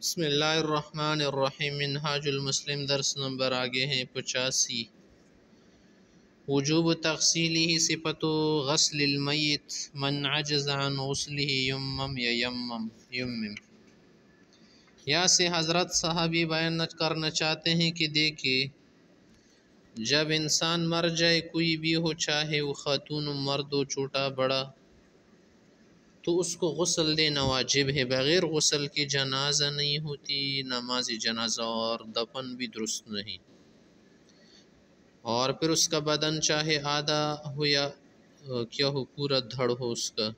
بسم اللہ الرحمن الرحیم منہاج المسلم درس نمبر آگے ہیں 85 وجوب تغسیلہ صفت غسل المیت من عجز عن غسلہ یمم یا یمم یا سے حضرت صحابی بیان کرنا چاہتے ہیں کہ دیکھے جب انسان مر جائے کوئی بھی ہو چاہے وہ خاتون مرد ہو چھوٹا بڑا تو اس کو غسل دینا واجب ہے، بغیر غسل کے جنازہ نہیں ہوتی، نماز جنازہ اور دفن بھی درست نہیں، اور پھر اس کا بدن چاہے آدھا ہو یا کیا ہو پورا دھڑ ہو اس کا،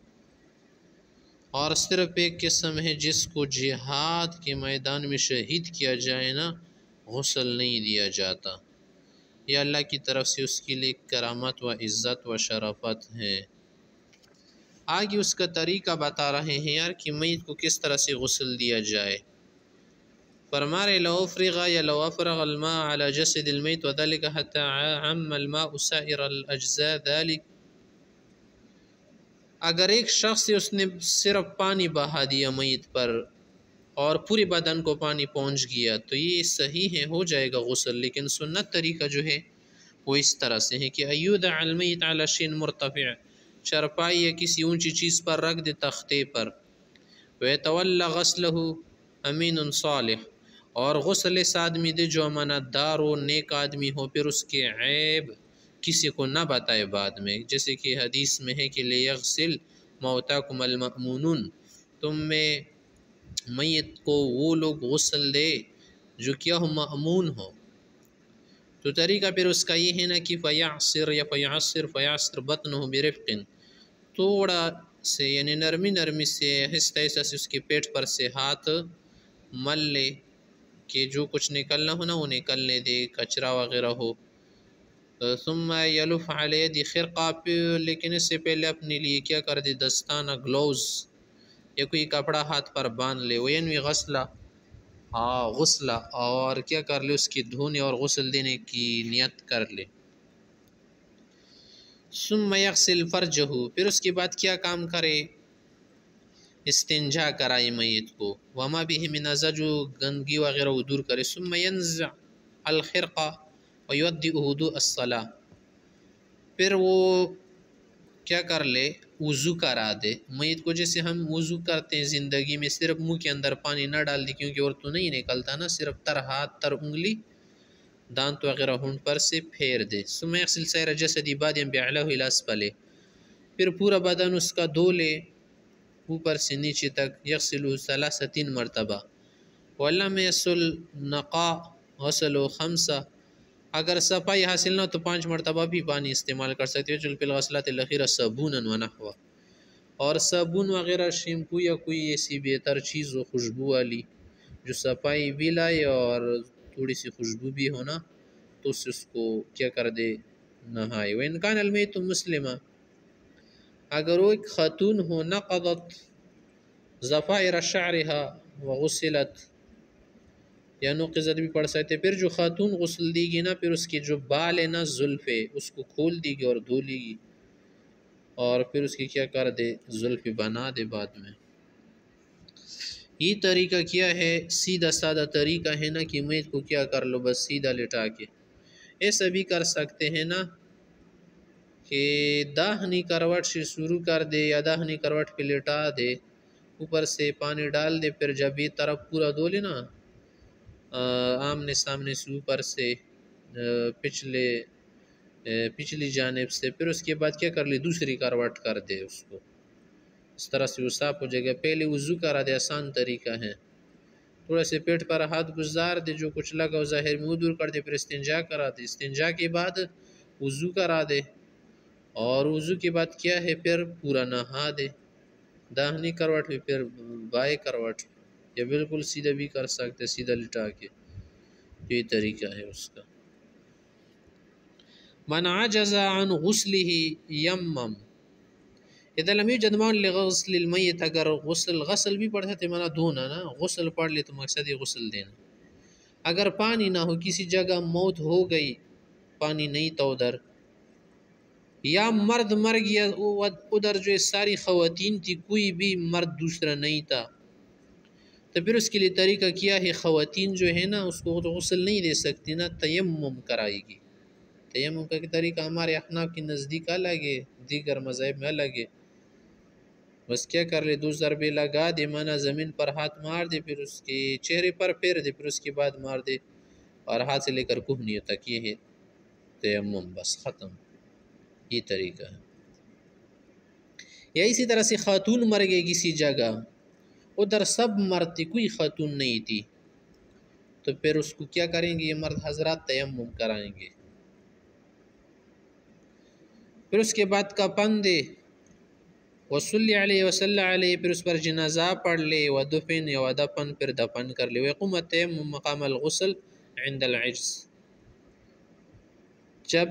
اور صرف ایک قسم ہے جس کو جہاد کے میدان میں شہید کیا جائے نا غسل نہیں دیا جاتا، یہ اللہ کی طرف سے اس کے لیے کرامت و عزت و شرافت ہے۔ آگے اس کا طریقہ بتا رہے ہیں یار کہ میت کو کس طرح سے غسل دیا جائے۔ فرما رہے لو افرغ یا لو افرغ الماء على جسد المیت وذلك حتى عم الماء سائر الاجزاء ذلك، اگر ایک شخص سے اس نے صرف پانی بہا دیا میت پر اور پورے بدن کو پانی پہنچ گیا تو یہ صحیح ہے، ہو جائے گا غسل، لیکن سنت طریقہ جو ہے وہ اس طرح سے ہے کہ ایودع المیت على شيء مرتفع، چرپائی یا کسی اونچی چیز پر رکھ دے، تختے پر، وَيَتَوَلَّ غَسْلَهُ امین صالح، اور غسل اس آدمی دے جو امانت دار ہو، نیک آدمی ہو، پھر اس کے عیب کسی کو نہ بتائے بعد میں، جیسے کہ حدیث میں ہے کہ لِيَغْسِلْ مَوْتَاكُمَ الْمَأْمُونُونَ، تم میں میت کو وہ لوگ غسل دے جو کیا ہو مأمون ہو۔ تو طریقہ پھر اس کا یہ ہے نا کہ فیعصر بطنہ برفق، تھوڑا سے یعنی نرمی نرمی سے آہستہ آہستہ سے اس کے پیٹ پر سے ہاتھ مل لے کہ جو کچھ نکلنا ہو نا وہ نکلنے دے، کچرا وغیرہ ہو۔ ثم یلف علی یدی خرقہ، لیکن اس سے پہلے اپنے لیے کیا کر دے، دستانہ گلوز یا کوئی کپڑا ہاتھ پر باندھ لے، وینوی غسلہ غسلہ، اور کیا کر لے اس کی دھونے اور غسل دینے کی نیت کر لے۔ ثم یغسل فرجہ، پھر اس کے بعد کیا کام کرے، استنجا کرائے میت کو، وما به من اذى، جو گندگی وغیرہ وہ دور کرے، ثم ینزع الخرقہ ویودئ وضوء الصلاة، پھر وہ کیا کر لے، وضو کرا دے میت کو، جیسے ہم وضو کرتے ہیں زندگی میں، صرف منہ کے اندر پانی نہ ڈال دے کیونکہ اور تو نہیں نکلتا نا، صرف تر ہاتھ تر انگلی دانت وغیرہ ہونٹ پر سے پھیر دے۔ ثم یغسل سائر جسدی بادیا باعلاہ الی اسفلہ، پھر پورا بدن اس کا دھو لے اوپر سے نیچے تک، یغسلہ ثلاثہ، 3 مرتبہ، وَلَمْ يَحْصُلْ نَقَاء غسلہ 5، اگر صفائی حاصل نہ تو 5 مرتبہ بھی پانی استعمال کر سکتے ہو، فی الغسلات الاخیرہ صابونا ونحوہ، اور صابن وغیرہ شیمپو یا کوئی ایسی بہتر چیز ہو خوشبو والی جو صفائی بھی لائے اور تھوڑی سی خوشبو بھی ہونا، تو اس کو کیا کر دے، نہائے۔ وَإِنْ كَانَ الْمَيْتُ مُسْلِمًا، اگر وہ ایک خاتون ہو، نقضت ضفائر شعرها وغسلت، یا نقضت بھی پڑھ سکتے، پھر جو خاتون غسل دی گی نا، پھر اس کی جو بال ہے نا زلفے، اس کو کھول دی گی اور دھو لی گی، اور پھر اس کی کیا کر دے، زلفے بنا دے بعد میں۔ یہ طریقہ کیا ہے، سیدھا سادہ طریقہ ہے نا کہ میت کو کیا کر لو، بس سیدھا لٹا کے، ایسا بھی کر سکتے ہیں نا کہ داہنی کروٹ سے شروع کر دے یا داہنی کروٹ پہ لٹا دے، اوپر سے پانی ڈال دے، پھر جب یہ طرف پورا دھو لے نا آمنے سامنے سے اوپر سے پچھلی جانب سے، پھر اس کے بعد کیا کر لی، دوسری کروٹ کر دے اس کو، اس طرح سے وہ صاف ہو جائے گا۔ پہلے وضو کرا دے، آسان طریقہ ہے، تھوڑا سے پیٹ پر ہاتھ گزار دے، جو کچھ لگا ہو ظاہر میں وہ دور کر دے، پھر استنجا کرا دے، استنجا کے بعد وضو کرا دے، اور وضو کے بعد کیا ہے، پھر پورا نہا دے، داہنی کروٹ بھی، پھر بائیں کروٹ، یا بالکل سیدھا بھی کر سکتے، سیدھا لٹا کے، یہ طریقہ ہے اس کا۔ من عجز عن غسلہ یمم، اذا لم یوجد ماء لغسل المیت، اگر غسل بھی پڑھ سکتے مانا دھونا نا، غسل پڑھ لے تو مقصد ہے غسل دینا، اگر پانی نہ ہو، کسی جگہ موت ہو گئی، پانی نہیں تھا ادھر، یا مرد مر گیا ادھر، جو ساری خواتین تھی، کوئی بھی مرد دوسرا نہیں تھا، تو پھر اس کے لیے طریقہ کیا ہے، خواتین جو ہے نا اس کو تو غسل نہیں دے سکتی نا، تیمم کرائے گی۔ تیمم کا طریقہ ہمارے احناف کے نزدیک الگ ہے، دیگر مذاہب میں الگ ہے۔ بس کیا کر لے، 2 ضربے لگا دے، مانا زمین پر ہاتھ مار دے، پھر اس کے چہرے پر پھیر دے، پھر اس کے بعد مار دے، اور ہاتھ سے لے کر کوہنیوں تک، یہ ہے تیمم، بس ختم، یہ طریقہ ہے۔ یا اسی طرح سے خاتون مر گئی کسی جگہ، ادھر سب مرد تھی، کوئی خاتون نہیں تھی، تو پھر اس کو کیا کریں گے یہ مرد حضرات، تیمم کرائیں گے۔ پھر اس کے بعد کفن دے، وصلی علیہ وسلم علیہ، پھر اس پر جنازہ پڑھ لے، ودفن یا ودفن، پھر دفن کر لے، ویقوم التیمم مقام الغسل عند العجز، جب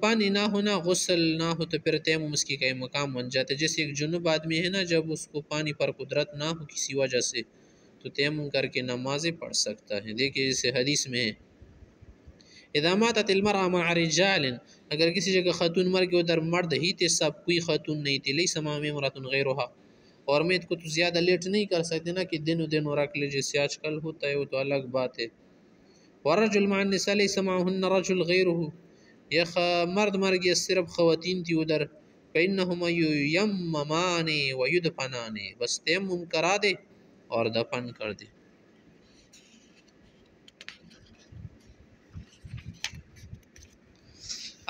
پانی نہ ہونا، غسل نہ ہو، تو پھر تیمم اس کی کئی مقام بن جاتے، جیسے ایک جنوب آدمی ہے نا، جب اس کو پانی پر قدرت نہ ہو کسی وجہ سے، تو تیمم کر کے نمازیں پڑھ سکتا ہے۔ دیکھیے جیسے حدیث میں ہے، اذا ماتت المرأة مع رجال، اگر کسی جگہ خاتون مر گئی ادھر مرد ہی تھے سب، کوئی خاتون نہیں تھی، لیس معهم امرأة غیرها، اور میت کو تو زیادہ لیٹ نہیں کر سکتے نا کہ دنوں رکھ لے، جیسے آج کل ہوتا ہے، وہ تو الگ بات ہے۔ والرجل مع النساء لیس معهن رجل غیره، یہ مرد مر گیا صرف خواتین تھی ادھر، فإنهما یممان ویدفنان، بس تیمم کرا دے اور دفن کر دے۔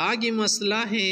آگے مسئلہ ہے